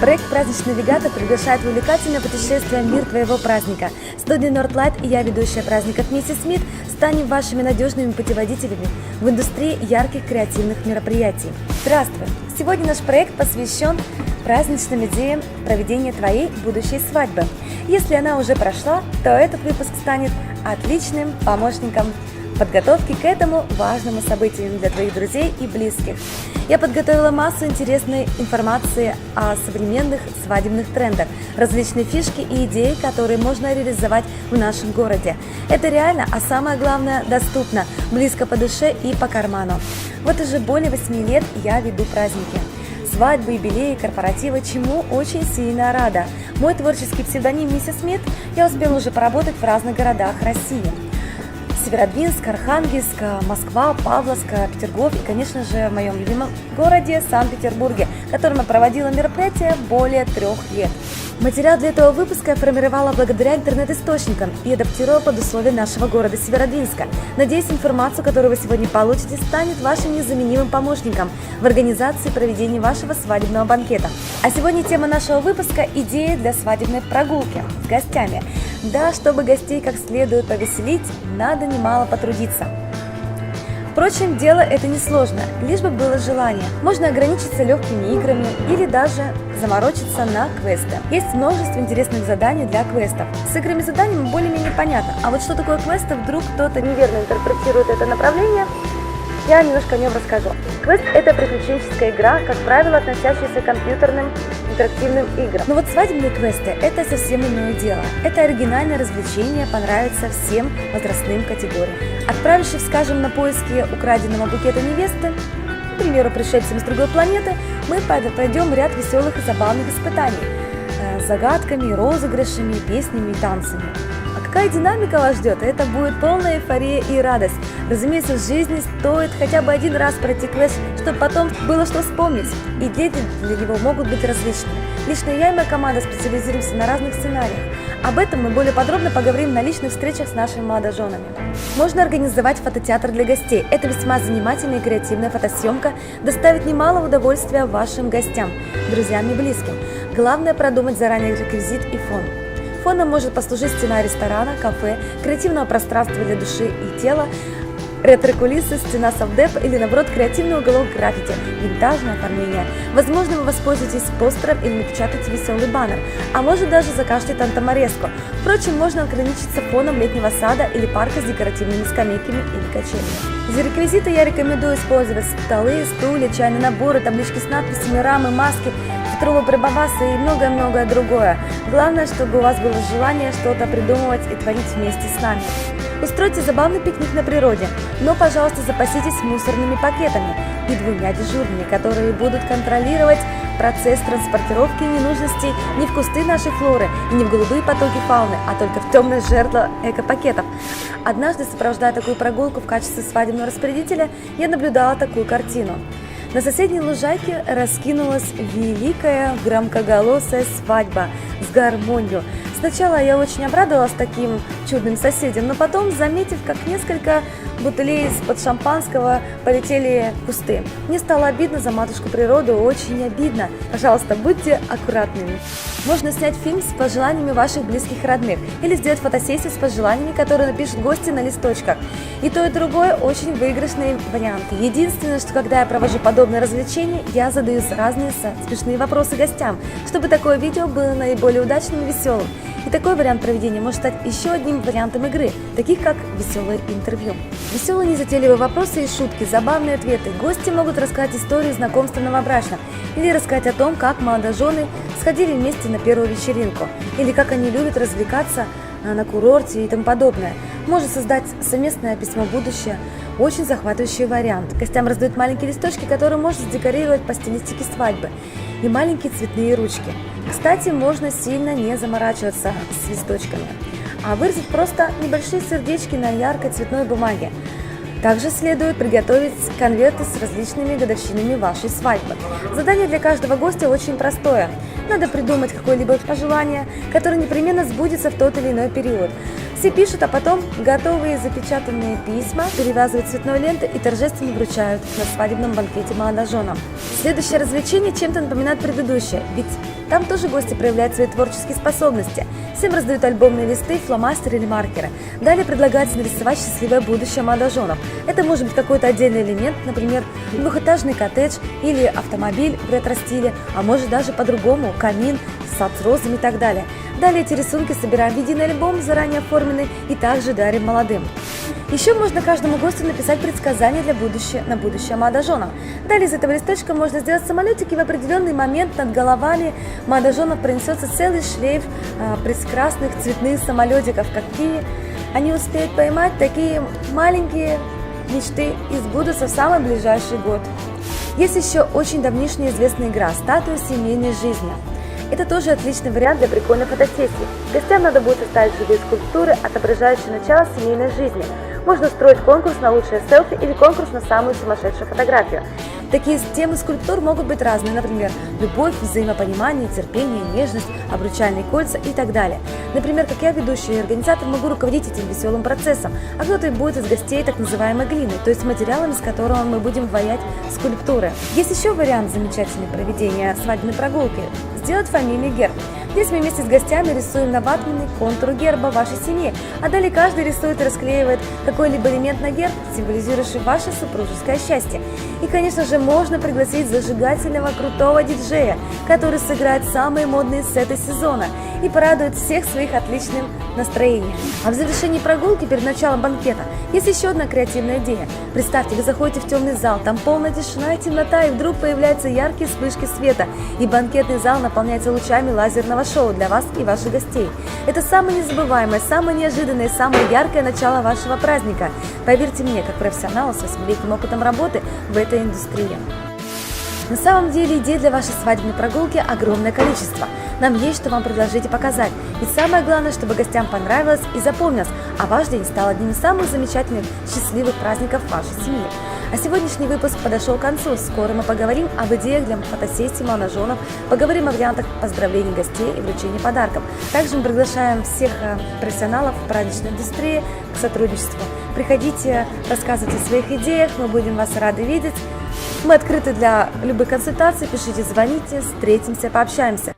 Проект «Праздничный навигатор» приглашает в увлекательное путешествие в мир твоего праздника. Студия Northlight и я, ведущая праздников Миссис Смит, станем вашими надежными путеводителями в индустрии ярких креативных мероприятий. Здравствуй! Сегодня наш проект посвящен праздничным идеям проведения твоей будущей свадьбы. Если она уже прошла, то этот выпуск станет отличным помощником подготовки к этому важному событию для твоих друзей и близких. Я подготовила массу интересной информации о современных свадебных трендах, различные фишки и идеи, которые можно реализовать в нашем городе. Это реально, а самое главное, доступно, близко по душе и по карману. Вот уже более 8 лет я веду праздники. Свадьбы, юбилеи, корпоративы, чему очень сильно рада. Мой творческий псевдоним Миссис Смит, я успела уже поработать в разных городах России. Северодвинск, Архангельск, Москва, Павловск, Петергоф и, конечно же, в моем любимом городе Санкт-Петербурге, в котором я проводила мероприятие более 3 лет. Материал для этого выпуска я формировала благодаря интернет-источникам и адаптировала под условия нашего города Северодвинска. Надеюсь, информацию, которую вы сегодня получите, станет вашим незаменимым помощником в организации проведения вашего свадебного банкета. А сегодня тема нашего выпуска – идеи для свадебной прогулки с гостями. Да, чтобы гостей как следует повеселить, надо немало потрудиться. Впрочем, дело это несложно, лишь бы было желание. Можно ограничиться легкими играми или даже заморочиться на квесты. Есть множество интересных заданий для квестов. С играми и заданиями более-менее понятно, а вот что такое квесты, вдруг кто-то неверно интерпретирует это направление, я немножко о нем расскажу. Квест – это приключенческая игра, как правило, относящаяся к компьютерным интерактивным играм. Но вот свадебные квесты – это совсем иное дело. Это оригинальное развлечение, понравится всем возрастным категориям. Отправившись, скажем, на поиски украденного букета невесты, к примеру, пришельцам с другой планеты, мы пройдем ряд веселых и забавных испытаний с загадками, розыгрышами, песнями и танцами. А какая динамика вас ждет? Это будет полная эйфория и радость. Разумеется, в жизни стоит хотя бы один раз пройти квест, чтобы потом было что вспомнить. И дети для него могут быть различными. Лично я и моя команда специализируемся на разных сценариях. Об этом мы более подробно поговорим на личных встречах с нашими молодоженами. Можно организовать фототеатр для гостей. Это весьма занимательная и креативная фотосъемка, доставит немало удовольствия вашим гостям, друзьям и близким. Главное продумать заранее реквизит и фон. Фоном может послужить стена ресторана, кафе, креативного пространства для души и тела, ретро-кулисы, стена совдеп или, наоборот, креативный уголок граффити, винтажное оформление. Возможно, вы воспользуетесь постером или напечатаете веселый баннер, а может даже закажете тантамореску. Впрочем, можно ограничиться фоном летнего сада или парка с декоративными скамейками или качелями. За реквизиты я рекомендую использовать столы, стулья, чайные наборы, таблички с надписями, рамы, маски, фетровые прибамбасы и многое-многое другое. Главное, чтобы у вас было желание что-то придумывать и творить вместе с нами. Устройте забавный пикник на природе, но, пожалуйста, запаситесь мусорными пакетами и 2 дежурными, которые будут контролировать процесс транспортировки ненужностей не в кусты нашей флоры и не в голубые потоки фауны, а только в темное жерло экопакетов. Однажды, сопровождая такую прогулку в качестве свадебного распорядителя, я наблюдала такую картину. На соседней лужайке раскинулась великая громкоголосая свадьба с гармонью. Сначала я очень обрадовалась таким чудным соседям, но потом, заметив, как несколько бутылей из-под шампанского полетели в кусты, мне стало обидно за матушку природу, очень обидно. Пожалуйста, будьте аккуратными. Можно снять фильм с пожеланиями ваших близких и родных или сделать фотосессию с пожеланиями, которые напишут гости на листочках. И то, и другое очень выигрышные варианты. Единственное, что когда я провожу подобные развлечения, я задаю разные смешные вопросы гостям, чтобы такое видео было наиболее удачным и веселым. И такой вариант проведения может стать еще одним вариантом игры, таких как веселое интервью. Веселые незатейливые вопросы и шутки, забавные ответы. Гости могут рассказать историю знакомства новобрачных или рассказать о том, как молодожены сходили вместе на первую вечеринку, или как они любят развлекаться на курорте и тому подобное. Можно создать совместное письмо в будущее, очень захватывающий вариант. Гостям раздают маленькие листочки, которые можно задекорировать по стилистике свадьбы, и маленькие цветные ручки. Кстати, можно сильно не заморачиваться с листочками, а вырезать просто небольшие сердечки на яркой цветной бумаге. Также следует приготовить конверты с различными годовщинами вашей свадьбы. Задание для каждого гостя очень простое. Надо придумать какое-либо пожелание, которое непременно сбудется в тот или иной период. Все пишут, а потом готовые запечатанные письма перевязывают цветной лентой и торжественно вручают на свадебном банкете молодоженам. Следующее развлечение чем-то напоминает предыдущее, ведь Там тоже гости проявляют свои творческие способности. Всем раздают альбомные листы, фломастеры или маркеры. Далее предлагается нарисовать счастливое будущее молодоженов. Это может быть какой-то отдельный элемент, например, двухэтажный коттедж или автомобиль в ретро-стиле, а может даже по-другому – камин, сад с розами и так далее. Далее эти рисунки собираем в единый альбом, заранее оформленный, и также дарим молодым. Еще можно каждому гостю написать предсказания на будущее молодоженов. Далее из этого листочка можно сделать самолетик, и в определенный момент над головами молодоженов пронесется целый шлейф прекрасных цветных самолетиков. Какие они успеют поймать, такие маленькие мечты избудутся в самый ближайший год. Есть еще очень давнишняя известная игра «Статуя семейной жизни». Это тоже отличный вариант для прикольной фотосессии. Гостям надо будет составить живые скульптуры, отображающие начало семейной жизни. Можно устроить конкурс на лучшее селфи или конкурс на самую сумасшедшую фотографию. Такие темы скульптур могут быть разные, например, любовь, взаимопонимание, терпение, нежность, обручальные кольца и так далее. Например, как я, ведущий и организатор, могу руководить этим веселым процессом, а кто-то будет из гостей так называемой глины, то есть материалом, из которого мы будем ваять скульптуры. Есть еще вариант замечательного проведения свадебной прогулки – сделать фамильный герб. Здесь мы вместе с гостями рисуем на ватмане контур герба вашей семьи, а далее каждый рисует и расклеивает какой-либо элемент на герб, символизирующий ваше супружеское счастье. И, конечно же, можно пригласить зажигательного крутого диджея, который сыграет самые модные сеты сезона и порадует всех своих отличным настроением. А в завершении прогулки перед началом банкета есть еще одна креативная идея. Представьте, вы заходите в темный зал, там полная тишина и темнота, и вдруг появляются яркие вспышки света, и банкетный зал наполняется лучами лазерного шоу для вас и ваших гостей. Это самое незабываемое, самое неожиданное, самое яркое начало вашего праздника. Поверьте мне, как профессионалу с 8-летним опытом работы в этой индустрии. На самом деле идей для вашей свадебной прогулки огромное количество. Нам есть что вам предложить и показать. И самое главное, чтобы гостям понравилось и запомнилось, а ваш день стал одним из самых замечательных, счастливых праздников вашей семьи. А сегодняшний выпуск подошел к концу. Скоро мы поговорим об идеях для фотосессий молодоженов, поговорим о вариантах поздравлений гостей и вручения подарков. Также мы приглашаем всех профессионалов в праздничной индустрии к сотрудничеству. Приходите, рассказывайте о своих идеях, мы будем вас рады видеть. Мы открыты для любых консультаций, пишите, звоните, встретимся, пообщаемся.